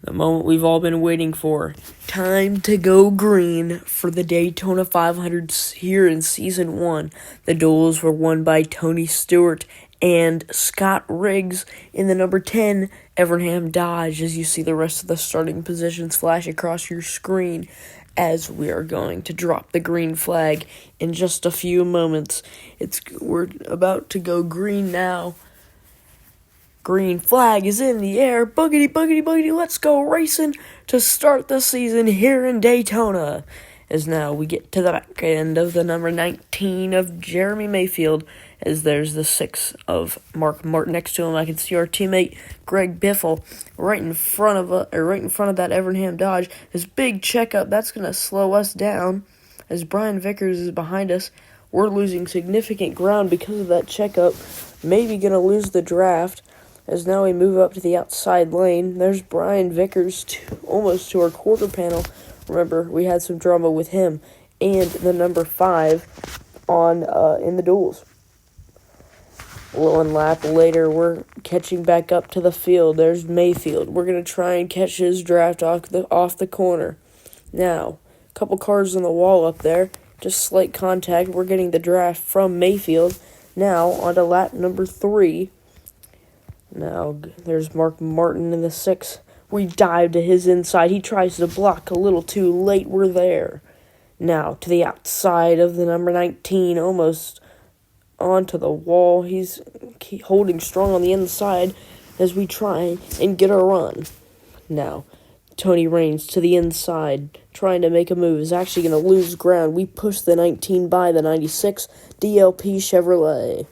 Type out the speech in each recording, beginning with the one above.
The moment we've all been waiting for. Time to go green for the Daytona 500 here in Season 1. The duels were won by Tony Stewart and Scott Riggs in the number 10 Evernham Dodge, as you see the rest of the starting positions flash across your screen as we are going to drop the green flag in just a few moments. We're about to go green now. Green flag is in the air. Boogity, boogity, boogity. Let's go racing to start the season here in Daytona. As now we get to the back end of the number 19 of Jeremy Mayfield, as there's the 6 of Mark Martin next to him. I can see our teammate Greg Biffle right in front of that Evernham Dodge. His big checkup, that's going to slow us down as Brian Vickers is behind us. We're losing significant ground because of that checkup. Maybe going to lose the draft. As now we move up to the outside lane, there's Brian Vickers almost to our quarter panel. Remember, we had some drama with him and the number 5 in the duels. One lap later, we're catching back up to the field. There's Mayfield. We're going to try and catch his draft off the corner. Now, a couple cars on the wall up there. Just slight contact. We're getting the draft from Mayfield. Now, on to lap number 3. Now, there's Mark Martin in the 6. We dive to his inside. He tries to block a little too late. We're there. Now, to the outside of the number 19, almost onto the wall. He's holding strong on the inside as we try and get a run. Now, Tony Raines to the inside, trying to make a move. Is actually going to lose ground. We push the 19 by the 96 DLP Chevrolet.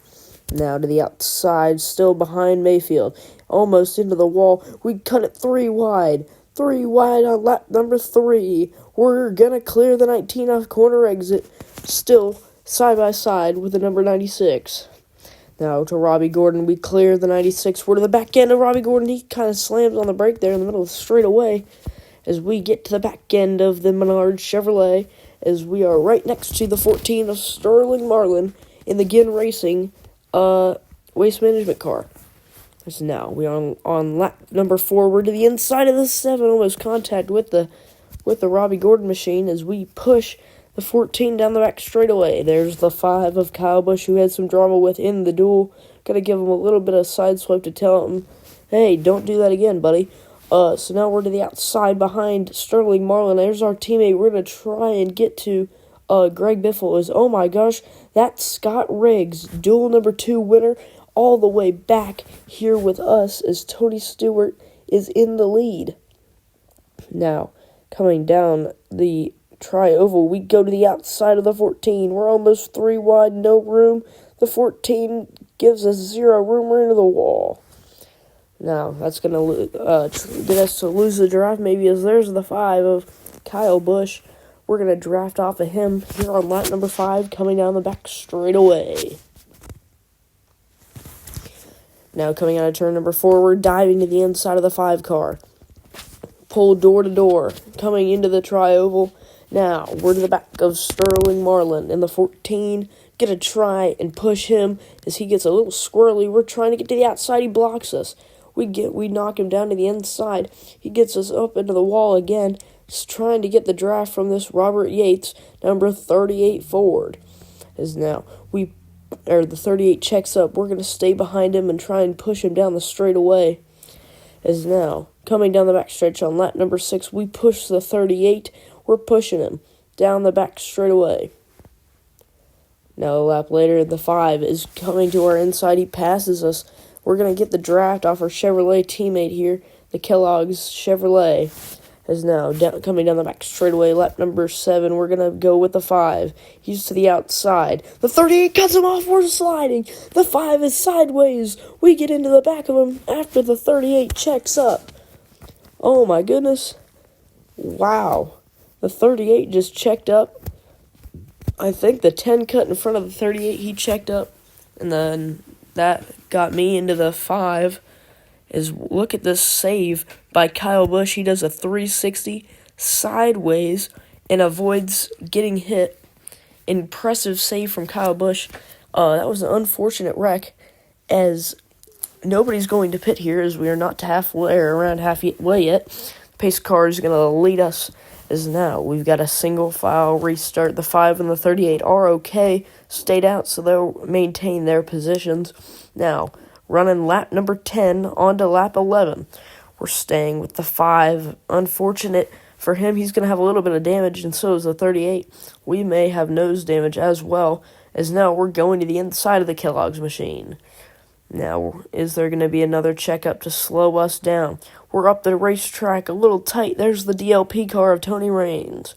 Now to the outside, still behind Mayfield. Almost into the wall. We cut it 3 wide. 3 wide on lap number 3. We're going to clear the 19 off corner exit. Still side by side with the number 96. Now to Robbie Gordon. We clear the 96. We're to the back end of Robbie Gordon. He kind of slams on the brake there in the middle of the straightaway as we get to the back end of the Menard Chevrolet, as we are right next to the 14 of Sterling Marlin in the Ginn Racing waste management car. So now we are on lap number 4. We're to the inside of the 7, almost contact with the Robbie Gordon machine as we push the 14 down the back straightaway. There's the 5 of Kyle Busch, who had some drama with in the duel. Gotta give him a little bit of side swipe to tell him, hey, don't do that again, buddy. So now we're to the outside behind Sterling Marlin. There's our teammate. We're gonna try and get to Greg Biffle. Oh my gosh, that's Scott Riggs, duel number 2 winner, all the way back here with us as Tony Stewart is in the lead. Now, coming down the tri-oval, we go to the outside of the 14. We're almost 3 wide, no room. The 14 gives us 0 room. We're into the wall. Now, that's going to get us to lose the draft, maybe, as there's the 5 of Kyle Busch. We're going to draft off of him here on lap number 5, coming down the back straightaway. Now, coming out of turn number 4, we're diving to the inside of the 5 car. Pull door to door, coming into the tri-oval. Now, we're to the back of Sterling Marlin in the 14. Gonna try and push him as he gets a little squirrely. We're trying to get to the outside. He blocks us. We knock him down to the inside. He gets us up into the wall again. He's trying to get the draft from this Robert Yates, number 38 Ford. As now the 38 checks up. We're gonna stay behind him and try and push him down the straightaway. As now, coming down the backstretch on lap number 6, we push the 38. We're pushing him down the back straightaway. Now a lap later, the 5 is coming to our inside. He passes us. We're going to get the draft off our Chevrolet teammate here, the Kellogg's Chevrolet. As now, coming down the back straightaway, lap number 7, we're going to go with the 5. He's to the outside. The 38 cuts him off. We're sliding. The 5 is sideways. We get into the back of him after the 38 checks up. Oh my goodness. Wow. The 38 just checked up. I think the 10 cut in front of the 38, he checked up. And then that got me into the 5. Look at this save by Kyle Busch. He does a 360 sideways and avoids getting hit. Impressive save from Kyle Busch. That was an unfortunate wreck, as nobody's going to pit here, as we are not around halfway yet. pace car is going to lead us. As now we've got a single file restart. The 5 and the 38 are okay, stayed out, so they'll maintain their positions. Now, running lap number 10 on to lap 11. We're staying with the 5. Unfortunate for him, he's going to have a little bit of damage, and so is the 38. We may have nose damage as well, as now we're going to the inside of the Kellogg's machine. Now, is there going to be another checkup to slow us down? We're up the racetrack a little tight. There's the DLP car of Tony Raines.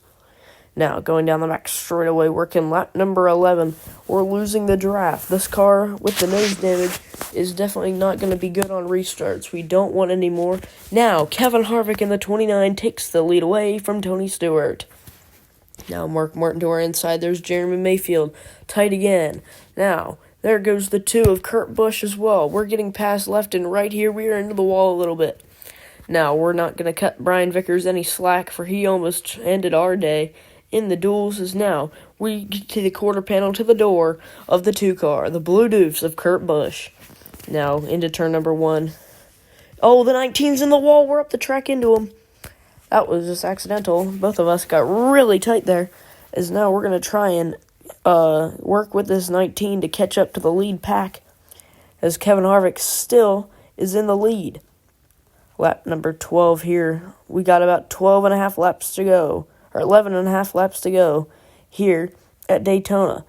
Now, going down the back straightaway, working lap number 11. We're losing the draft. This car with the nose damage is definitely not going to be good on restarts. We don't want any more. Now, Kevin Harvick in the 29 takes the lead away from Tony Stewart. Now, Mark Martin to our inside. There's Jeremy Mayfield. Tight again. Now, there goes the 2 of Kurt Busch as well. We're getting past left and right here. We are into the wall a little bit. Now, we're not going to cut Brian Vickers any slack, for he almost ended our day in the duels. As now we get to the quarter panel to the door of the 2 car, the Blue Deuce of Kurt Busch. Now, into turn number 1. Oh, the 19's in the wall. We're up the track into him. That was just accidental. Both of us got really tight there. As now we're going to try and work with this 19 to catch up to the lead pack, as Kevin Harvick still is in the lead. Lap number 12 here. We got about 12 and a half laps to go, or 11 and a half laps to go here at Daytona.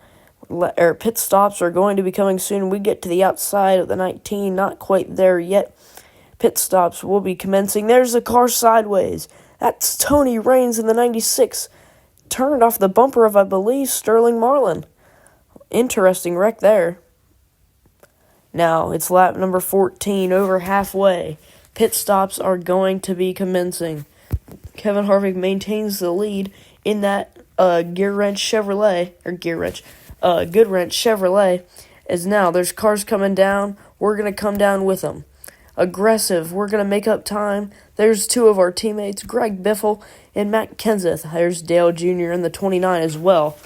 Our pit stops are going to be coming soon. We get to the outside of the 19, not quite there yet. Pit stops will be commencing. There's a car sideways. That's Tony Raines in the 96. Turned off the bumper of, I believe, Sterling Marlin. Interesting wreck there. Now, it's lap number 14, over halfway. Pit stops are going to be commencing. Kevin Harvick maintains the lead in that Goodwrench Chevrolet, as now there's cars coming down. We're going to come down with them. Aggressive. We're going to make up time. There's 2 of our teammates, Greg Biffle and Matt Kenseth. There's Dale Jr. in the 29 as well.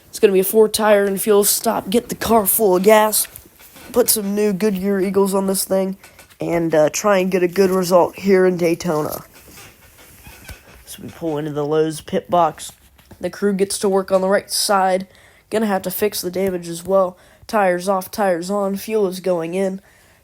It's going to be a 4-tire and fuel stop. Get the car full of gas. Put some new Goodyear Eagles on this thing. And try and get a good result here in Daytona. So we pull into the Lowe's pit box. The crew gets to work on the right side. Gonna have to fix the damage as well. Tires off, tires on. Fuel is going in.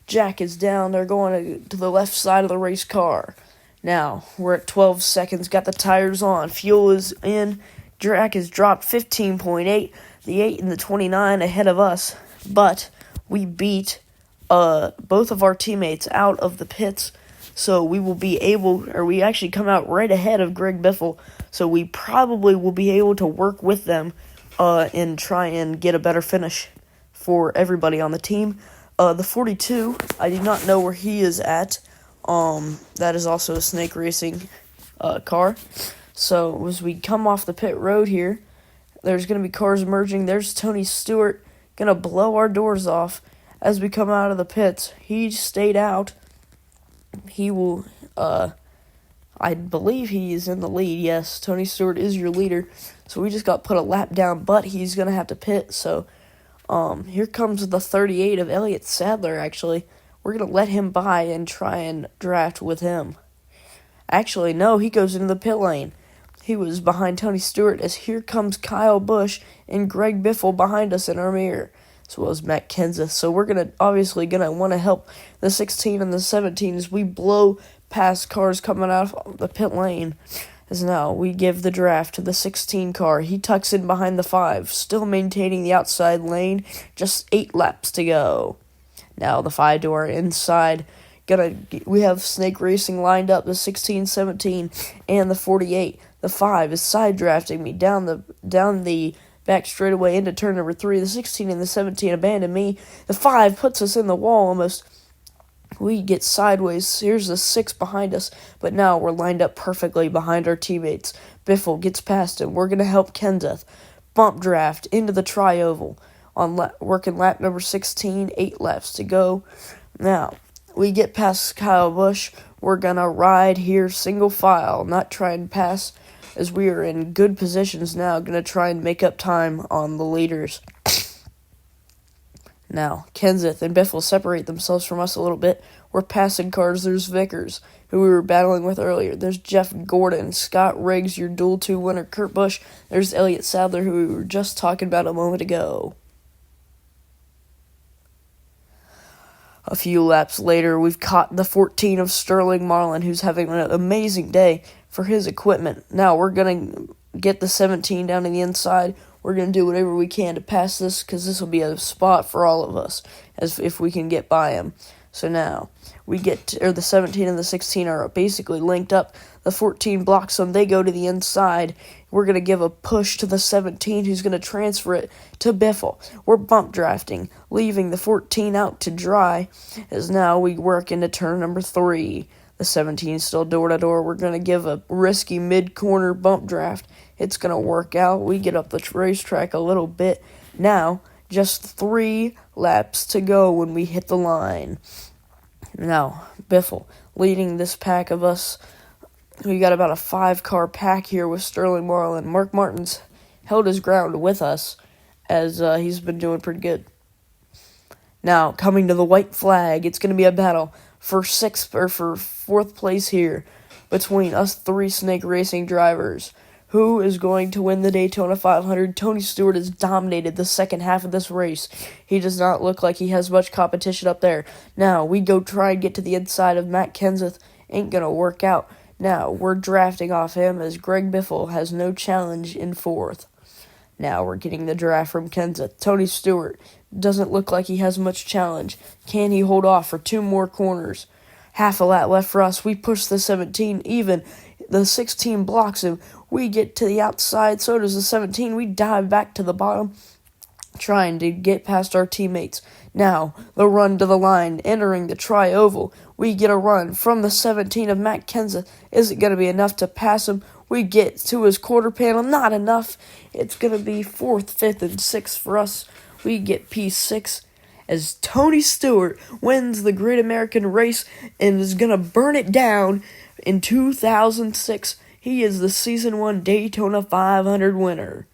Jack is down. They're going to the left side of the race car. Now, we're at 12 seconds. Got the tires on. Fuel is in. Jack has dropped 15.8. The 8 and the 29 ahead of us. But we beat both of our teammates out of the pits, so we will be able, or we actually come out right ahead of Greg Biffle, so we probably will be able to work with them and try and get a better finish for everybody on the team. The 42, I do not know where he is at. That is also a Snake Racing car. So as we come off the pit road here, there's going to be cars merging. There's Tony Stewart going to blow our doors off. As we come out of the pits, he stayed out. He will, I believe he is in the lead. Yes, Tony Stewart is your leader. So we just got put a lap down, but he's going to have to pit. So, here comes the 38 of Elliott Sadler, actually. We're going to let him by and try and draft with him. Actually, no, he goes into the pit lane. He was behind Tony Stewart, as here comes Kyle Busch and Greg Biffle behind us in our mirror, as well as Matt Kenseth. So we're obviously going to want to help the 16 and the 17 as we blow past cars coming out of the pit lane. As now we give the draft to the 16 car. He tucks in behind the 5, still maintaining the outside lane. Just 8 laps to go. Now the 5 to our inside. We have Snake Racing lined up, the 16, 17, and the 48. The 5 is side drafting me down the back straightaway into turn number 3. The 16 and the 17 abandon me. The 5 puts us in the wall almost. We get sideways. Here's the 6 behind us, but now we're lined up perfectly behind our teammates. Biffle gets past him. We're going to help Kenseth. Bump draft into the tri-oval on working lap number 16, 8 laps to go. Now, we get past Kyle Busch. We're going to ride here single file, not try and pass, as we are in good positions now. Going to try and make up time on the leaders. Now, Kenseth and Biffle separate themselves from us a little bit. We're passing cars. There's Vickers, who we were battling with earlier. There's Jeff Gordon, Scott Riggs, your Duel 2 winner, Kurt Busch. There's Elliott Sadler, who we were just talking about a moment ago. A few laps later, we've caught the 14 of Sterling Marlin, who's having an amazing day for his equipment. Now, we're going to get the 17 down to the inside. We're going to do whatever we can to pass this, because this will be a spot for all of us, as if we can get by him. So now, the 17 and the 16 are basically linked up. The 14 blocks them. They go to the inside. We're going to give a push to the 17, who's going to transfer it to Biffle. We're bump drafting, leaving the 14 out to dry, as now we work into turn number 3. The 17 is still door-to-door. We're going to give a risky mid-corner bump draft. It's going to work out. We get up the racetrack a little bit. Now, just 3 laps to go when we hit the line. Now, Biffle leading this pack of us. We got about a 5-car pack here with Sterling Marlin. Mark Martin's held his ground with us, as he's been doing pretty good. Now, coming to the white flag, it's going to be a battle for 4th place here between us 3 Snake Racing drivers. Who is going to win the Daytona 500? Tony Stewart has dominated the second half of this race. He does not look like he has much competition up there. Now, we go try and get to the inside of Matt Kenseth. Ain't going to work out. Now, we're drafting off him as Greg Biffle has no challenge in 4th. Now, we're getting the draft from Kenseth. Tony Stewart doesn't look like he has much challenge. Can he hold off for 2 more corners? Half a lap left for us. We push the 17 even. The 16 blocks him. We get to the outside. So does the 17. We dive back to the bottom, trying to get past our teammates. Now, the run to the line, entering the tri-oval. We get a run from the 17 of Matt Kenseth. Is it going to be enough to pass him? We get to his quarter panel. Not enough. It's going to be 4th, 5th, and 6th for us. We get P6 as Tony Stewart wins the Great American Race and is going to burn it down in 2006. He is the Season 1 Daytona 500 winner.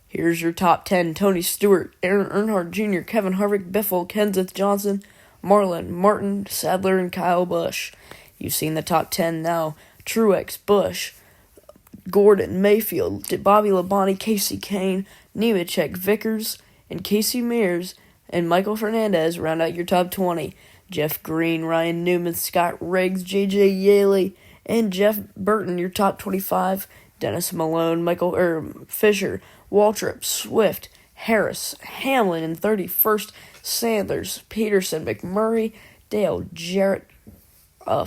Here's your top 10. Tony Stewart, Aaron Earnhardt Jr., Kevin Harvick, Biffle, Kenseth, Johnson, Marlin, Martin, Sadler, and Kyle Busch. You've seen the top 10 now. Truex, Busch, Gordon, Mayfield, Bobby Labonte, Casey Kane, Nemechek, Vickers, and Casey Mears, and Michael Fernandez round out your top 20. Jeff Green, Ryan Newman, Scott Riggs, J.J. Yaley, and Jeff Burton, your top 25. Dennis Malone, Fisher, Waltrip, Swift, Harris, Hamlin in 31st, Sanders, Peterson, McMurray, Dale Jarrett,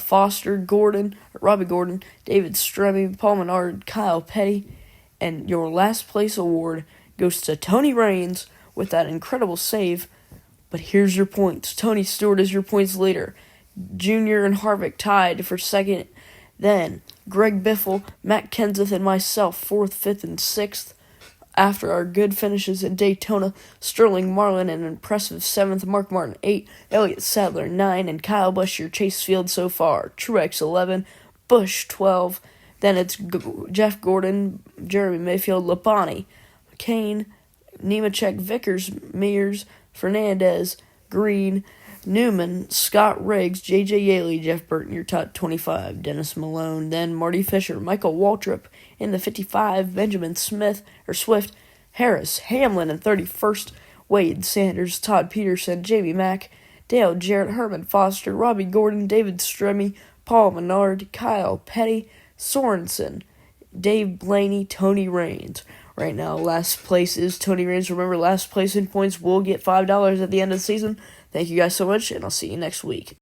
Foster, Robbie Gordon, David Stremme, Paul Menard, Kyle Petty, and your last place award goes to Tony Raines with that incredible save. But here's your points. Tony Stewart is your points leader. Junior and Harvick tied for 2nd. Then Greg Biffle, Matt Kenseth, and myself 4th, 5th, and 6th. After our good finishes at Daytona, Sterling Marlin an impressive 7th, Mark Martin 8, Elliott Sadler 9, and Kyle Busch your chase field so far. Truex 11, Busch 12. Then it's Jeff Gordon, Jeremy Mayfield, Labonte, Kane, Nemechek, Vickers, Mears, Fernandez, Green, Newman, Scott Riggs, J.J. Yaley, Jeff Burton, your top 25, Dennis Malone, then Marty Fisher, Michael Waltrip in the 55, Benjamin Swift, Harris, Hamlin in 31st, Wade Sanders, Todd Peterson, Jamie Mack, Dale Jarrett, Herman Foster, Robbie Gordon, David Stremme, Paul Menard, Kyle Petty, Sorensen, Dave Blaney, Tony Raines. Right now, last place is Tony Raines. Remember, last place in points will get $5 at the end of the season. Thank you guys so much, and I'll see you next week.